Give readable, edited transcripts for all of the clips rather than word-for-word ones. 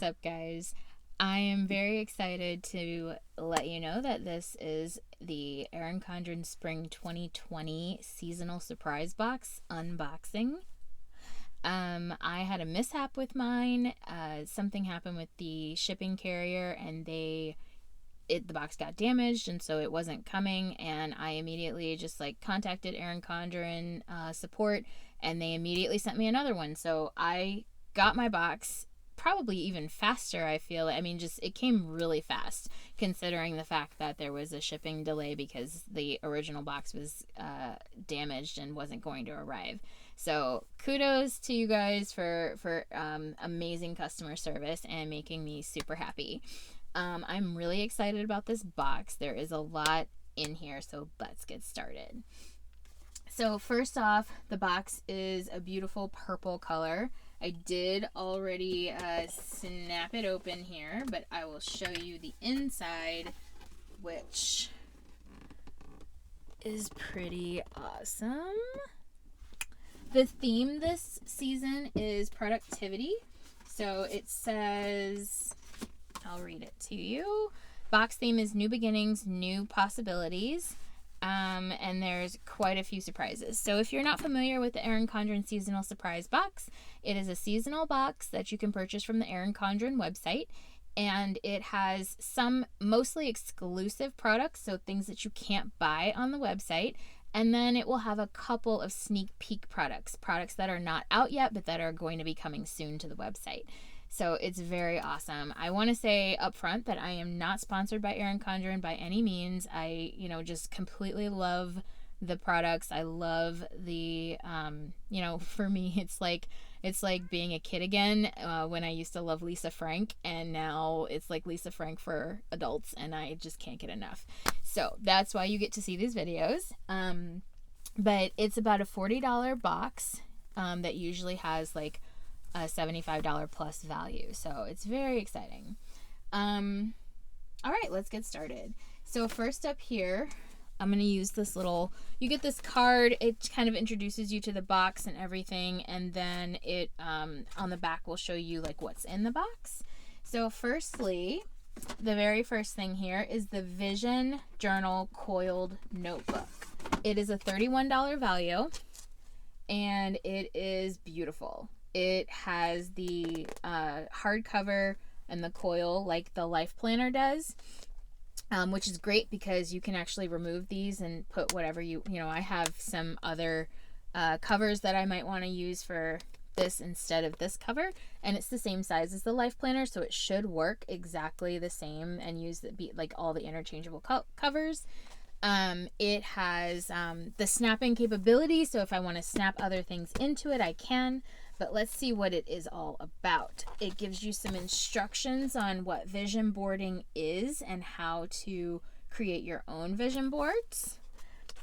What's up, guys? I am very excited to let you know that this is the Erin Condren Spring 2020 Seasonal Surprise Box unboxing. I had a mishap with mine. Something happened with the shipping carrier, and the box got damaged, and so it wasn't coming. And I immediately just contacted Erin Condren support, and they immediately sent me another one. So I got my box probably even faster, I feel. I mean, just it came really fast considering the fact that there was a shipping delay because the original box was damaged and wasn't going to arrive. So kudos to you guys for amazing customer service and making me super happy. I'm really excited about this box. There is a lot in here, so let's get started. So first off, the box is a beautiful purple color. I did already snap it open here, but I will show you the inside, which is pretty awesome. The theme this season is productivity. So it says, I'll read it to you. Box theme is new beginnings, new possibilities. And there's quite a few surprises. So if you're not familiar with the Erin Condren Seasonal Surprise Box, it is a seasonal box that you can purchase from the Erin Condren website. And it has some mostly exclusive products, so things that you can't buy on the website. And then it will have a couple of sneak peek products that are not out yet, but that are going to be coming soon to the website. So it's very awesome. I want to say up front that I am not sponsored by Erin Condren by any means. I, just completely love the products. I love the, for me, it's like being a kid again when I used to love Lisa Frank, and now it's like Lisa Frank for adults, and I just can't get enough. So that's why you get to see these videos. But it's about a $40 box that usually has like a $75 plus value. So it's very exciting. All right, let's get started. So first up here, I'm going to use this you get this card. It kind of introduces you to the box and everything. And then it, on the back will show you like what's in the box. So firstly, the very first thing here is the Vision Journal Coiled Notebook. It is a $31 value, and it is beautiful. It has the hardcover and the coil like the Life Planner does, which is great because you can actually remove these and put whatever I have some other covers that I might want to use for this instead of this cover, and it's the same size as the Life Planner, so it should work exactly the same and use all the interchangeable covers. It has the snapping capability, so if I want to snap other things into it, I can. But let's see what it is all about. It gives you some instructions on what vision boarding is and how to create your own vision boards.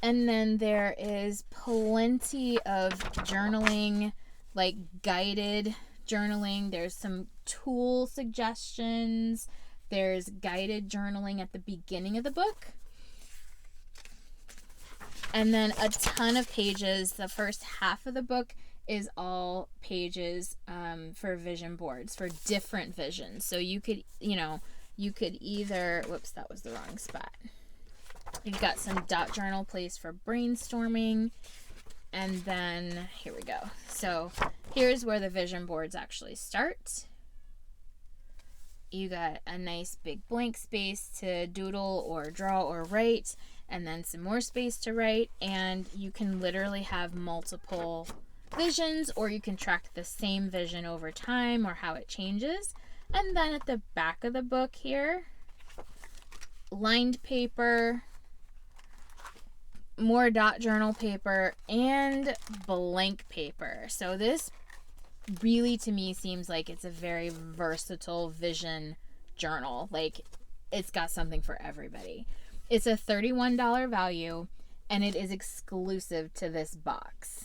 And then there is plenty of journaling, like guided journaling. There's some tool suggestions. There's guided journaling at the beginning of the book. And then a ton of pages. The first half of the book is all pages for vision boards for different visions. So you could either, whoops, that was the wrong spot. You've got some dot journal place for brainstorming. And then here we go. So here's where the vision boards actually start. You got a nice big blank space to doodle or draw or write, and then some more space to write. And you can literally have multiple visions, or you can track the same vision over time or how it changes. And then at the back of the book here, lined paper, more dot journal paper, and blank paper. So this really to me seems like it's a very versatile vision journal. Like it's got something for everybody. It's a $31 value, and it is exclusive to this box.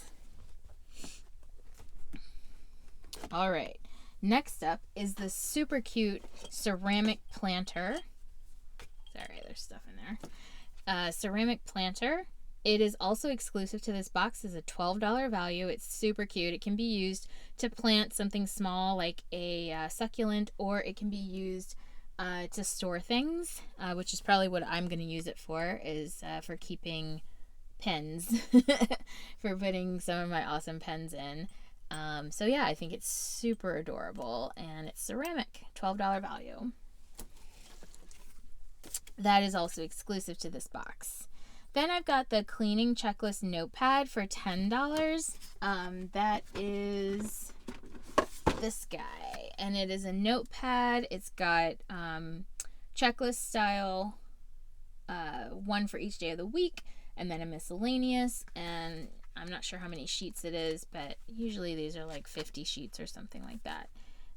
All right, next up is the super cute ceramic planter. Sorry, there's stuff in there. Ceramic planter. It is also exclusive to this box. It's a $12 value. It's super cute. It can be used to plant something small like a succulent, or it can be used to store things, which is probably what I'm going to use it for, is for keeping pens, for putting some of my awesome pens in. So yeah, I think it's super adorable, and it's ceramic, $12 value. That is also exclusive to this box. Then I've got the cleaning checklist notepad for $10. That is this guy, and it is a notepad. It's got checklist style, one for each day of the week, and then a miscellaneous, and I'm not sure how many sheets it is, but usually these are like 50 sheets or something like that.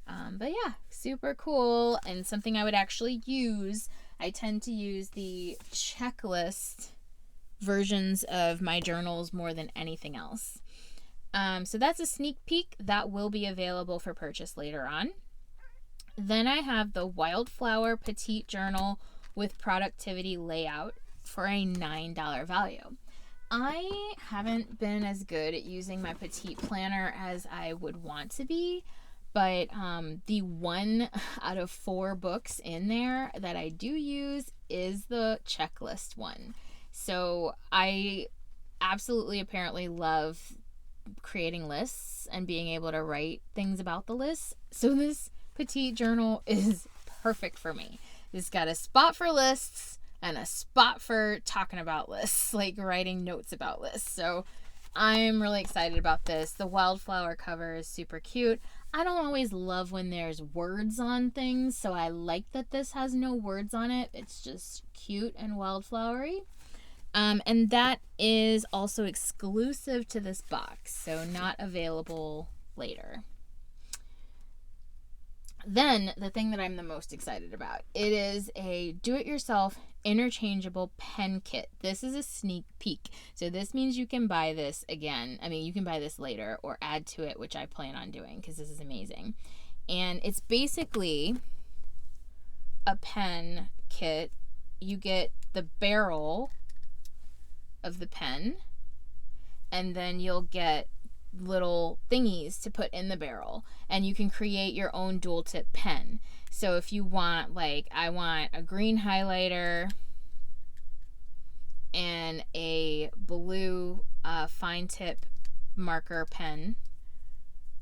But yeah, super cool, and something I would actually use. I tend to use the checklist versions of my journals more than anything else. So that's a sneak peek. That will be available for purchase later on. Then I have the Wildflower Petite Journal with productivity layout for a $9 value. I haven't been as good at using my petite planner as I would want to be, but the 1 out of 4 books in there that I do use is the checklist one. So I absolutely apparently love creating lists and being able to write things about the lists. So this petite journal is perfect for me. It's got a spot for lists and a spot for talking about lists, like writing notes about lists. So I'm really excited about this. The wildflower cover is super cute. I don't always love when there's words on things, so I like that this has no words on it. It's just cute and wildflowery. And that is also exclusive to this box, so not available later. Then, the thing that I'm the most excited about, it is a do-it-yourself interchangeable pen kit. This is a sneak peek. So this means you can buy this again. I mean, you can buy this later or add to it, which I plan on doing because this is amazing. And it's basically a pen kit. You get the barrel of the pen, and then you'll get little thingies to put in the barrel, and you can create your own dual tip pen. So if you want, like, I want a green highlighter and a blue fine tip marker pen,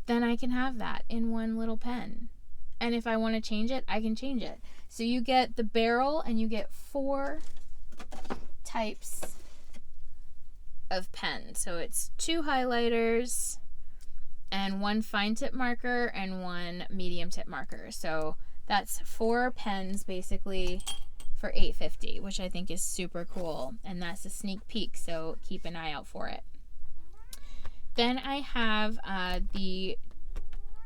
then I can have that in one little pen. And if I want to change it, I can change it. So you get the barrel, and you get 4 types of pen. So it's 2 highlighters and 1 fine tip marker and 1 medium tip marker. So that's 4 pens basically for $8.50, which I think is super cool. And that's a sneak peek, so keep an eye out for it. Then I have the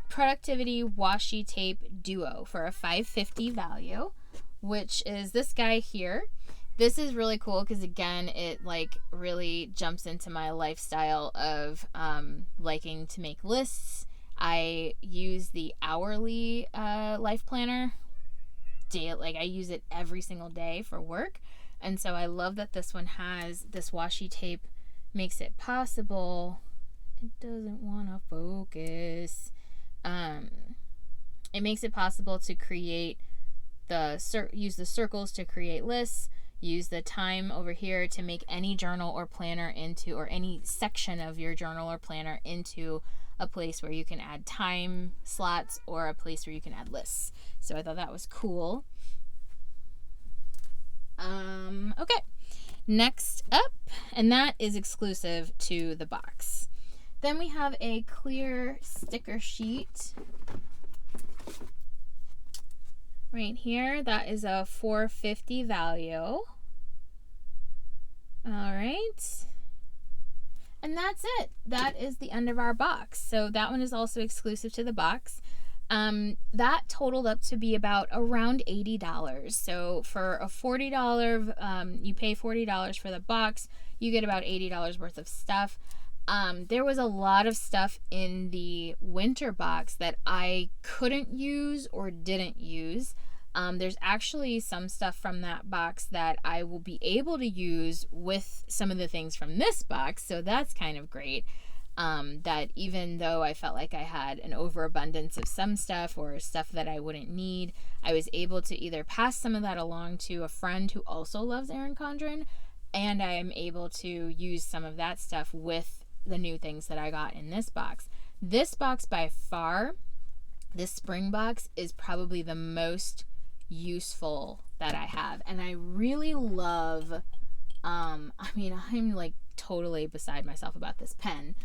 Productivity Washi Tape Duo for a $5.50 value, which is this guy here. This is really cool because, again, it like really jumps into my lifestyle of liking to make lists. I use the hourly life planner. I use it every single day for work. And so I love that this one has this washi tape, makes it possible. It doesn't want to focus. It makes it possible to create use the circles to create lists. Use the time over here to make any journal or planner into, or any section of your journal or planner into a place where you can add time slots or a place where you can add lists. So I thought that was cool. Okay, next up, and that is exclusive to the box. Then we have a clear sticker sheet right here. That is a $4.50 value. All right. And that's it. That is the end of our box. So that one is also exclusive to the box. That totaled up to be about around $80. So for a $40, you pay $40 for the box, you get about $80 worth of stuff. There was a lot of stuff in the winter box that I couldn't use or didn't use. There's actually some stuff from that box that I will be able to use with some of the things from this box, so that's kind of great. That even though I felt like I had an overabundance of some stuff or stuff that I wouldn't need, I was able to either pass some of that along to a friend who also loves Erin Condren, and I am able to use some of that stuff with the new things that I got in this box. This box by far, this spring box, is probably the most useful that I have, and I really love, I'm like totally beside myself about this pen,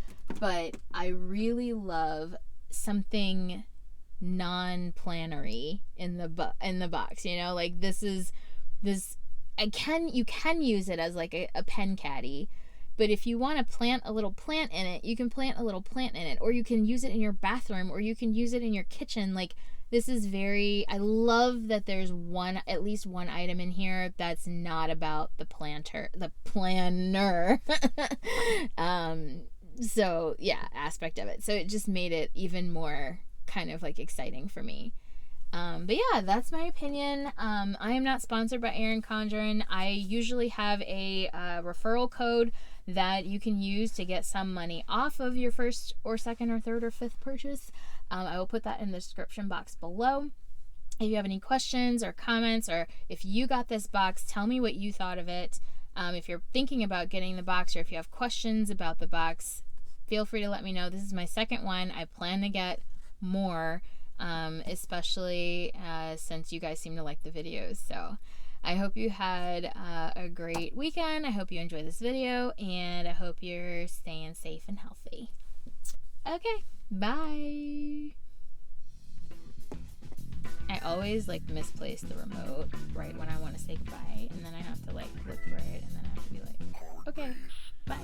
but I really love something non-plannery in the box, you know, like this you can use it as like a pen caddy, but if you want to plant a little plant in it, you can plant a little plant in it, or you can use it in your bathroom, or you can use it in your kitchen. Like, this is I love that there's at least one item in here that's not about the planner. So yeah, aspect of it. So it just made it even more kind of like exciting for me. But yeah, that's my opinion. I am not sponsored by Erin Condren. I usually have a referral code that you can use to get some money off of your first or second or third or fifth purchase. I will put that in the description box below. If you have any questions or comments, or if you got this box, tell me what you thought of it. If you're thinking about getting the box, or if you have questions about the box, feel free to let me know. This is my second one. I plan to get more, especially since you guys seem to like the videos. So I hope you had a great weekend. I hope you enjoyed this video, and I hope you're staying safe and healthy. Okay, bye. I always like misplace the remote right when I want to say goodbye, and then I have to like look for it, and then I have to be like, okay, bye.